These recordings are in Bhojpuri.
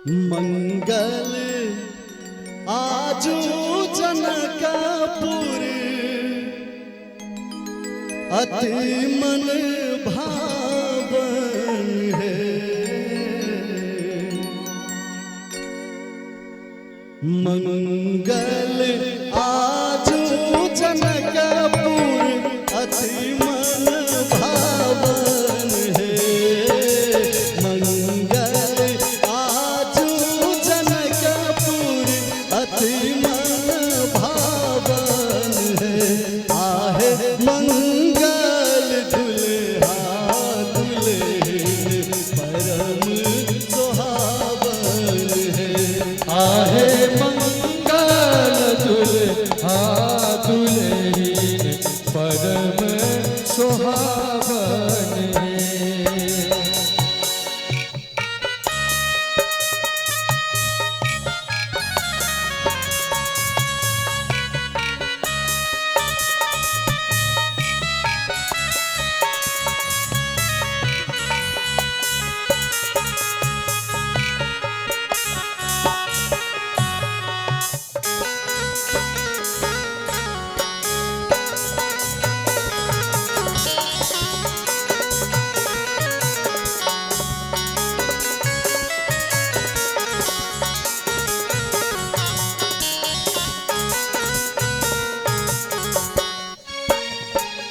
मंगल आजू जनकपुर अति मन भावन है। मंगल आजू जनकपुर अति मन भावन है। मंगल आजू जनकपुर अति मन भावन है। आहे मंगल दुल्हा दुल्हन परम सुहावन है। आहे मंगल दुल्हा दुल्हन परम सुहावन है।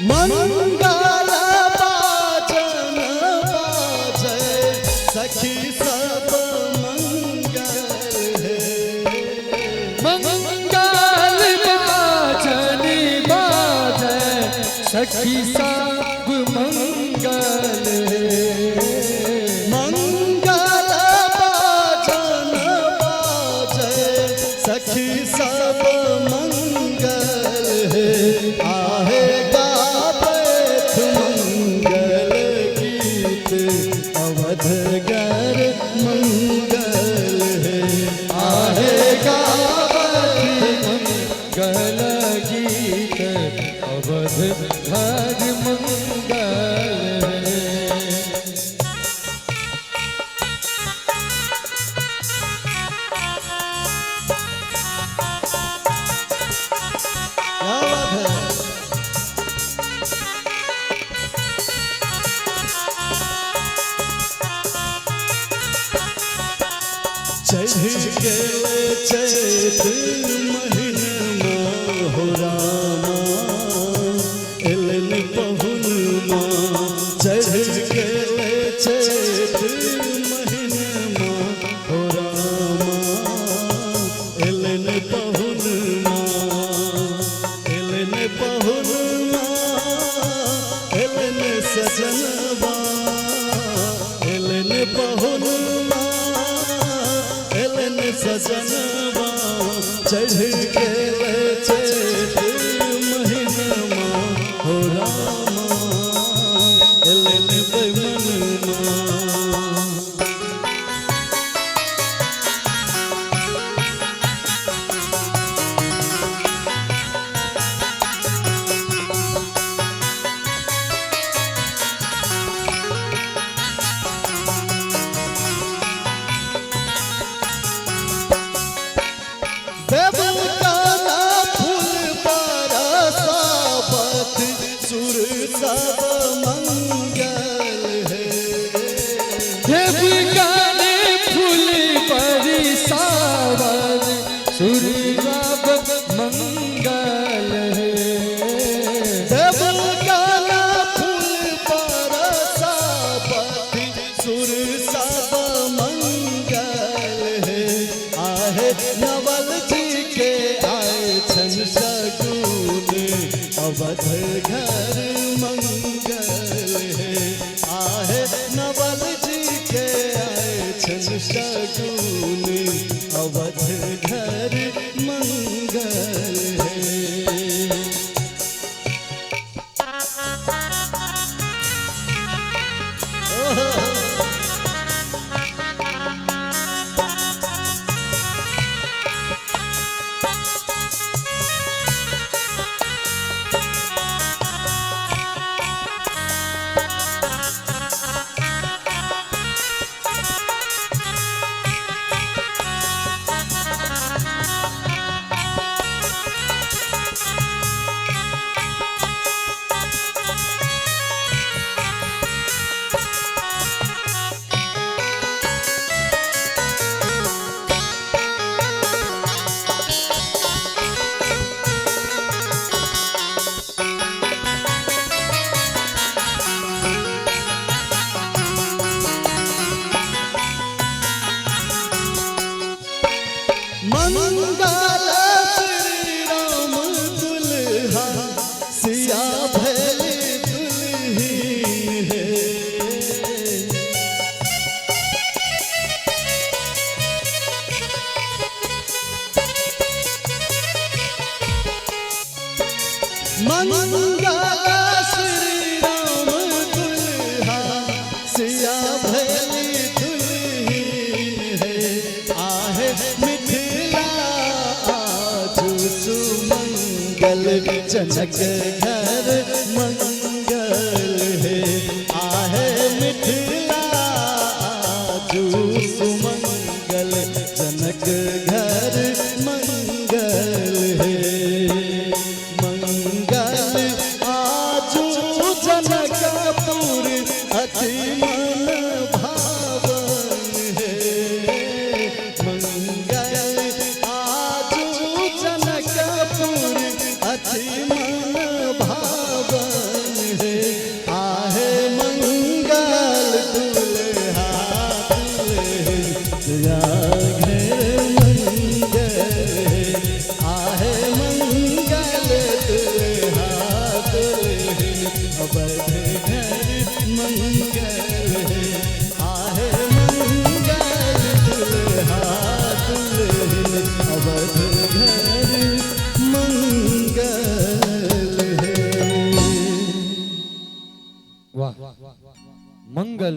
मंगल बाजन बाजे सखी सब मंगल है। मंगल बाजन बाजे सखी सब मंगल है। मंगल बाजन बाजे सखी सब मंगल है। आहे मंगल गीत अवधगर मंगल है। आहे मंगल गीत अवधगर मंगल है। क्या बात है। चढ़ गेले चैत महीनमा हो रामा एलन पहुनमा। चढ़ गेले चैत महीनमा हो रामा एलन पहुनमा। एलन पहुनमा एलन सजनवा एलन पहुनमा एलन सजनवा। चढ़ गेले चैत महीनमा हो रामा एलन बैमनमा। देवकाना फूल बरसावत सुर सब मंगल है। देवकाने फूल बरसावत सुर सब मंगल है। देवकाना फूल बरसावत सुर सब मंगल है। आहे नवल जी के आए छन शगुन अवध घर मंगल है। आहे नवल जी के आए जनक घर मंगल है आहे मिथिला आजू सुमंगल जनक घर मंगल है मंगल आजू जनकपुर अति मन भावन है मंगल आजू जनकपुर अति मन भावन है आहे मंगल दुल्हा दुल्हन घर मंगल है आहे मंगल दुल्हा दुल्हन अवध घर मंगल है आहे मंगल दुल्हा दुल्हन अवध घर मंगल है। वाह मंगल।